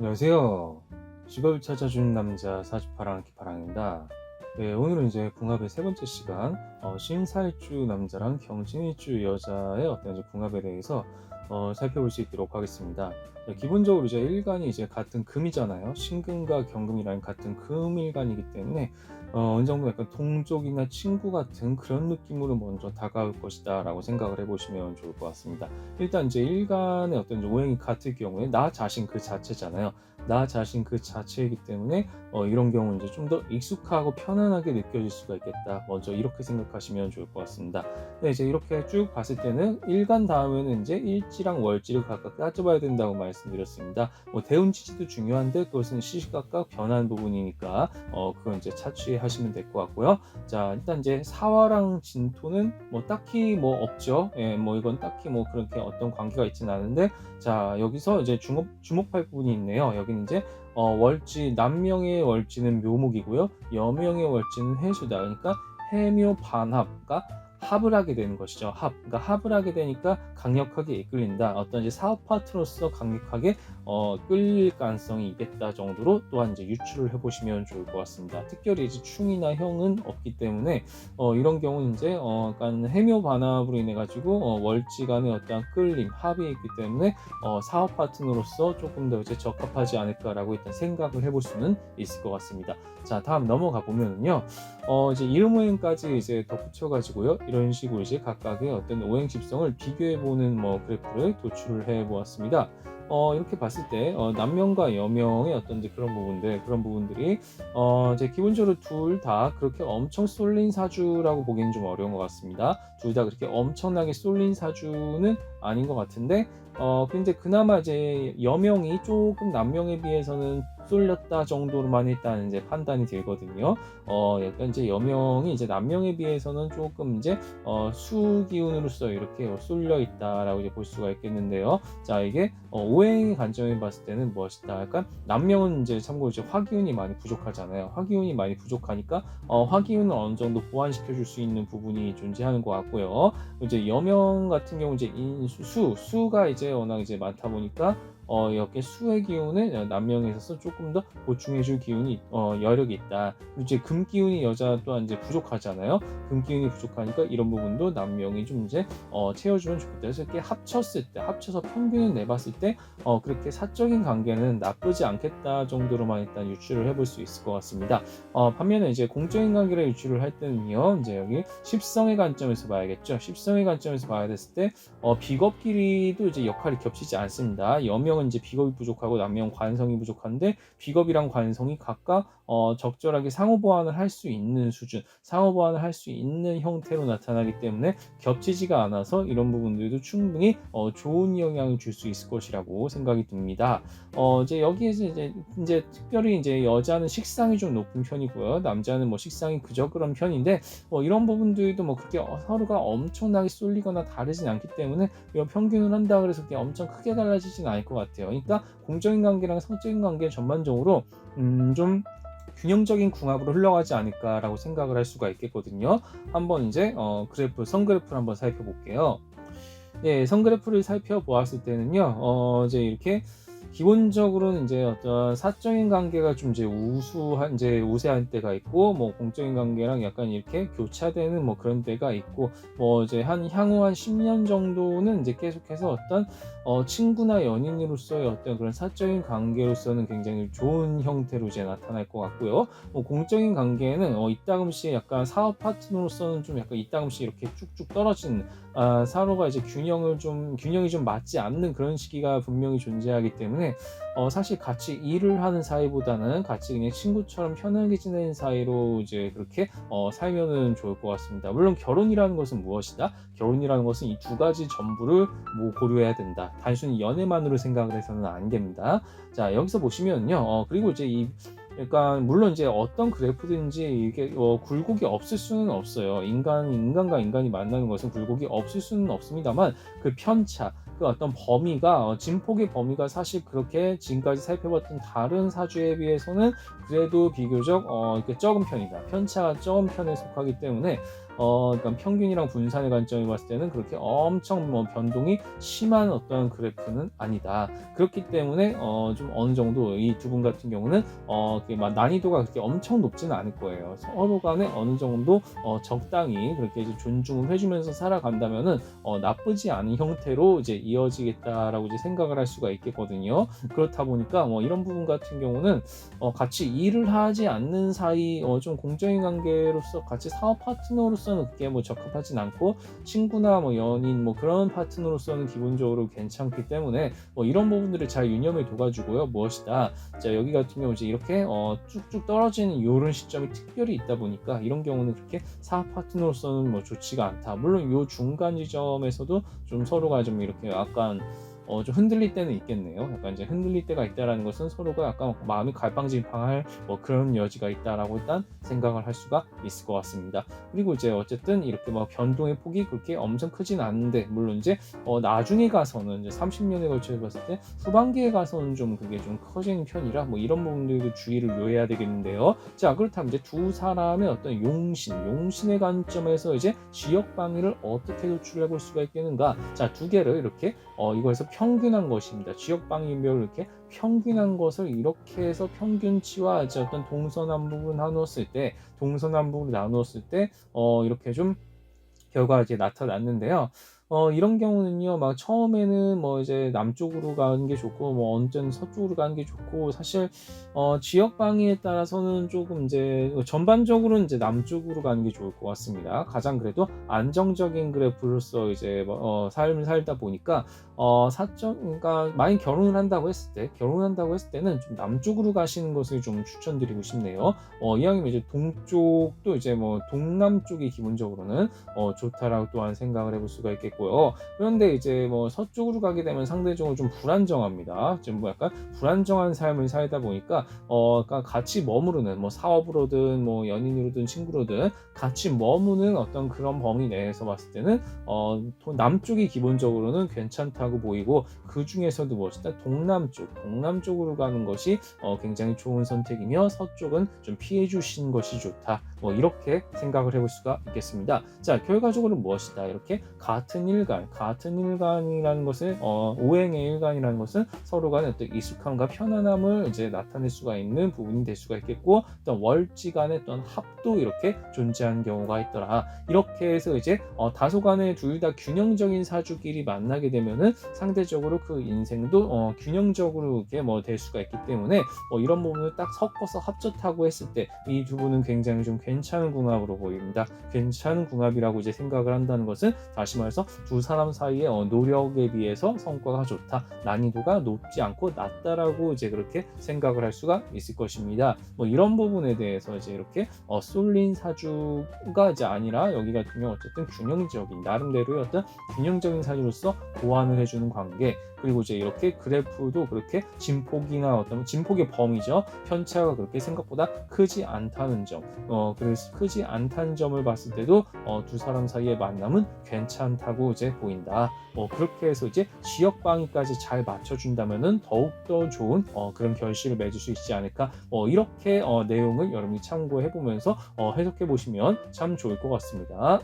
안녕하세요. 직업을 찾아주는 남자 사주파랑 기파랑입니다. 네, 오늘은 이제 궁합의 세 번째 시간, 신사일주 남자랑 경신일주 여자의 어떤 이제 궁합에 대해서 살펴볼 수 있도록 하겠습니다. 자, 기본적으로 이제 일간이 이제 같은 금이잖아요. 신금과 경금이랑 같은 금일간이기 때문에 어느 정도 약간 동족이나 친구 같은 그런 느낌으로 먼저 다가올 것이다라고 생각을 해보시면 좋을 것 같습니다. 일단 이제 일간의 어떤 이제 오행이 같을 경우에 나 자신 그 자체잖아요. 나 자신 그 자체이기 때문에 이런 경우 이제 좀 더 익숙하고 편안하게 느껴질 수가 있겠다. 먼저 이렇게 생각하시면 좋을 것 같습니다. 네, 이제 이렇게 쭉 봤을 때는 일간 다음에는 이제 일지랑 월지를 각각 따져봐야 된다고 말씀드렸습니다. 뭐 대운지지도 중요한데 그것은 시시각각 변하는 부분이니까 그건 이제 차치하시면 될 것 같고요. 자, 일단 이제 사화랑 진토는 뭐 딱히 뭐 없죠. 예, 뭐 이건 딱히 뭐 그렇게 어떤 관계가 있지는 않은데, 자, 여기서 이제 주목할 부분이 있네요. 여기는 이제 월지, 남명의 월지는 묘목이고요. 여명의 월지는 해수다. 그러니까 해묘 반합, 그러니까 합을 하게 되는 것이죠. 그러니까 합을 하게 되니까 강력하게 이끌린다. 어떤 이제 사업 파트너로서 강력하게 끌릴 가능성이 있겠다 정도로 또한 이제 유추를 해보시면 좋을 것 같습니다. 특별히 이제 충이나 형은 없기 때문에 이런 경우는 이제 약간 해묘 반합으로 인해 가지고 월지 간의 어떤 끌림, 합이 있기 때문에 사업 파트너로서 조금 더 이제 적합하지 않을까라고 일단 생각을 해볼 수는 있을 것 같습니다. 자, 다음 넘어가 보면은요. 이제 이름 오행까지 이제 덧붙여 가지고요. 이런 식으로 이제 각각의 어떤 오행 집성을 비교해 보는 뭐 그래프를 도출을 해 보았습니다. 이렇게 봤을 때 남명과 여명의 어떤 이제 그런 부분들이 이제 기본적으로 둘 다 그렇게 엄청 쏠린 사주라고 보기는 좀 어려운 것 같습니다. 둘 다 그렇게 엄청나게 쏠린 사주는 아닌 것 같은데, 근데 그나마 이제 여명이 조금 남명에 비해서는 쏠렸다 정도로만 일단 이제 판단이 들거든요. 약간 이제 여명이 이제 남명에 비해서는 조금 이제 수 기운으로서 이렇게 쏠려 있다라고 이제 볼 수가 있겠는데요. 자, 이게 오행의 관점에 봤을 때는 무엇이다? 약간 남명은 이제 참고로 이제 화기운이 많이 부족하잖아요. 화기운이 많이 부족하니까 화기운을 어느 정도 보완시켜 줄 수 있는 부분이 존재하는 것 같고요. 이제 여명 같은 경우 이제 수가 이제 워낙 이제 많다 보니까 이렇게 수의 기운을 남명에 있어서 조금 더 보충해줄 기운이 여력이 있다. 그리고 이제 금 기운이 여자 또한 이제 부족하잖아요. 금 기운이 부족하니까 이런 부분도 남명이 좀 이제 채워주면 좋겠다. 그래서 이렇게 합쳐서 평균을 내봤을 때 그렇게 사적인 관계는 나쁘지 않겠다 정도로만 일단 유추를 해볼 수 있을 것 같습니다. 반면에 이제 공적인 관계를 유추를 할 때는요, 이제 여기 십성의 관점에서 봐야겠죠. 십성의 관점에서 봐야 됐을 때 비겁끼리도 이제 역할이 겹치지 않습니다. 여명은 이제 비겁이 부족하고 남명은 관성이 부족한데, 비겁이랑 관성이 각각 적절하게 상호 보완을 할 수 있는 수준, 상호 보완을 할 수 있는 형태로 나타나기 때문에 겹치지가 않아서 이런 부분들도 충분히 좋은 영향을 줄 수 있을 것이라고 생각이 듭니다. 이제 여기에서 이제 특별히 이제 여자는 식상이 좀 높은 편이고요, 남자는 뭐 식상이 그저 그런 편인데, 이런 부분들도 뭐 그렇게 서로가 엄청나게 쏠리거나 다르진 않기 때문에 이런 평균을 한다 그래서 그게 엄청 크게 달라지진 않을 것 같아요. 그러니까 공적인 관계랑 성적인 관계 전반적으로 좀 균형적인 궁합으로 흘러가지 않을까라고 생각을 할 수가 있겠거든요. 한번 이제 선그래프를 한번 살펴볼게요. 예, 선그래프를 살펴보았을 때는요, 이제 이렇게 기본적으로는 이제 어떤 사적인 관계가 좀 이제 우세한 때가 있고, 뭐 공적인 관계랑 약간 이렇게 교차되는 뭐 그런 때가 있고, 뭐 이제 향후 한 10년 정도는 이제 계속해서 어떤 친구나 연인으로서의 어떤 그런 사적인 관계로서는 굉장히 좋은 형태로 이제 나타날 것 같고요. 뭐 공적인 관계는 이따금씩 약간 사업 파트너로서는 좀 약간 이따금씩 이렇게 쭉쭉 떨어지는, 서로가 이제 균형이 좀 맞지 않는 그런 시기가 분명히 존재하기 때문에 사실 같이 일을 하는 사이보다는 같이 그냥 친구처럼 편하게 지내는 사이로 이제 그렇게 살면은 좋을 것 같습니다. 물론 결혼이라는 것은 무엇이다? 결혼이라는 것은 이 두 가지 전부를 뭐 고려해야 된다. 단순히 연애만으로 생각을 해서는 안 됩니다. 자, 여기서 보시면요. 그리고 이제 그러니까 물론 이제 어떤 그래프든지 이게 굴곡이 없을 수는 없어요. 인간과 인간이 만나는 것은 굴곡이 없을 수는 없습니다만, 그 편차, 그 어떤 범위가 진폭의 범위가 사실 그렇게 지금까지 살펴봤던 다른 사주에 비해서는 그래도 비교적 이렇게 적은 편이다. 편차가 적은 편에 속하기 때문에 그러니까 평균이랑 분산의 관점에 봤을 때는 그렇게 엄청 뭐 변동이 심한 어떤 그래프는 아니다. 그렇기 때문에 좀 어느 정도 이 두 분 같은 경우는 그게 막 난이도가 그렇게 엄청 높지는 않을 거예요. 서로 간에 어느 정도 적당히 그렇게 이제 존중을 해주면서 살아간다면은 나쁘지 않은 형태로 이제 이어지겠다라고 이제 생각을 할 수가 있겠거든요. 그렇다 보니까 뭐 이런 부분 같은 경우는 같이 일을 하지 않는 사이 좀 공적인 관계로서 같이 사업 파트너로서는 그게 뭐 적합하진 않고 친구나 뭐 연인 뭐 그런 파트너로서는 기본적으로 괜찮기 때문에 이런 부분들을 잘 유념해 둬가지고요. 무엇이다. 자, 여기 같은 경우 이제 이렇게 쭉쭉 떨어지는 이런 시점이 특별히 있다 보니까 이런 경우는 그렇게 사업 파트너로서는 뭐 좋지가 않다. 물론 이 중간 지점에서도 좀 서로가 좀 이렇게 약간 좀 흔들릴 때는 있겠네요. 약간 이제 흔들릴 때가 있다라는 것은 서로가 약간 마음이 갈팡질팡할 뭐 그런 여지가 있다라고 일단 생각을 할 수가 있을 것 같습니다. 그리고 이제 어쨌든 이렇게 뭐 변동의 폭이 그렇게 엄청 크진 않은데 물론 이제 나중에 가서는 이제 30년에 걸쳐 봤을 때 후반기에 가서는 좀 그게 좀 커지는 편이라 뭐 이런 부분들도 주의를 요해야 되겠는데요. 자, 그렇다면 이제 두 사람의 어떤 용신의 관점에서 이제 지역 방위를 어떻게 도출해 볼 수가 있겠는가? 자, 두 개를 이렇게 이거에서 평균한 것입니다. 지역 방위별로 이렇게 평균한 것을 이렇게 해서 평균치와 이제 어떤 동서남북으로 나누었을 때 이렇게 좀 결과가 이제 나타났는데요. 이런 경우는요, 막 처음에는 뭐 이제 남쪽으로 가는 게 좋고, 뭐 언제는 서쪽으로 가는 게 좋고, 사실, 지역 방위에 따라서는 조금 이제 전반적으로는 이제 남쪽으로 가는 게 좋을 것 같습니다. 가장 그래도 안정적인 그래프로서 이제 삶을 살다 보니까, 그러니까 만약 결혼을 한다고 했을 때는 좀 남쪽으로 가시는 것을 좀 추천드리고 싶네요. 이왕이면 이제 동쪽도 이제 뭐 동남쪽이 기본적으로는 좋다라고 또한 생각을 해볼 수가 있겠고요. 그런데 이제 뭐 서쪽으로 가게 되면 상대적으로 좀 불안정합니다. 좀 뭐 약간 불안정한 삶을 살다 보니까 그러니까 같이 머무르는 뭐 사업으로든 뭐 연인으로든 친구로든 같이 머무는 어떤 그런 범위 내에서 봤을 때는 남쪽이 기본적으로는 괜찮다고 보이고 그 중에서도 무엇이다 동남쪽으로 가는 것이 굉장히 좋은 선택이며 서쪽은 좀 피해 주시는 것이 좋다. 뭐 이렇게 생각을 해볼 수가 있겠습니다. 자, 결과적으로 무엇이다. 이렇게 같은 일간이라는 것을 오행의 일간이라는 것은 서로 간의 어떤 익숙함과 편안함을 이제 나타낼 수가 있는 부분이 될 수가 있겠고 어떤 월지간의 어떤 합도 이렇게 존재하는 경우가 있더라. 이렇게 해서 이제 다소간에 둘 다 균형적인 사주끼리 만나게 되면은 상대적으로 그 인생도 균형적으로 이렇게 뭐 될 수가 있기 때문에 이런 부분을 딱 섞어서 합쳤다고 했을 때 이 두 분은 굉장히 좀 괜찮은 궁합으로 보입니다. 괜찮은 궁합이라고 이제 생각을 한다는 것은 다시 말해서 두 사람 사이의 노력에 비해서 성과가 좋다, 난이도가 높지 않고 낮다라고 이제 그렇게 생각을 할 수가 있을 것입니다. 뭐 이런 부분에 대해서 이제 이렇게 쏠린 사주가 이제 아니라 여기 같은 경우 어쨌든 균형적인 나름대로의 어떤 균형적인 사주로서 보완을 해주는 관계. 그리고 이제 이렇게 그래프도 그렇게 진폭이나 어떤 진폭의 범위죠. 편차가 그렇게 생각보다 크지 않다는 점. 그래서 크지 않다는 점을 봤을 때도 두 사람 사이의 만남은 괜찮다고 이제 보인다. 그렇게 해서 이제 지역 방위까지 잘 맞춰준다면은 더욱더 좋은 그런 결실을 맺을 수 있지 않을까. 이렇게 내용을 여러분이 참고해 보면서 해석해 보시면 참 좋을 것 같습니다.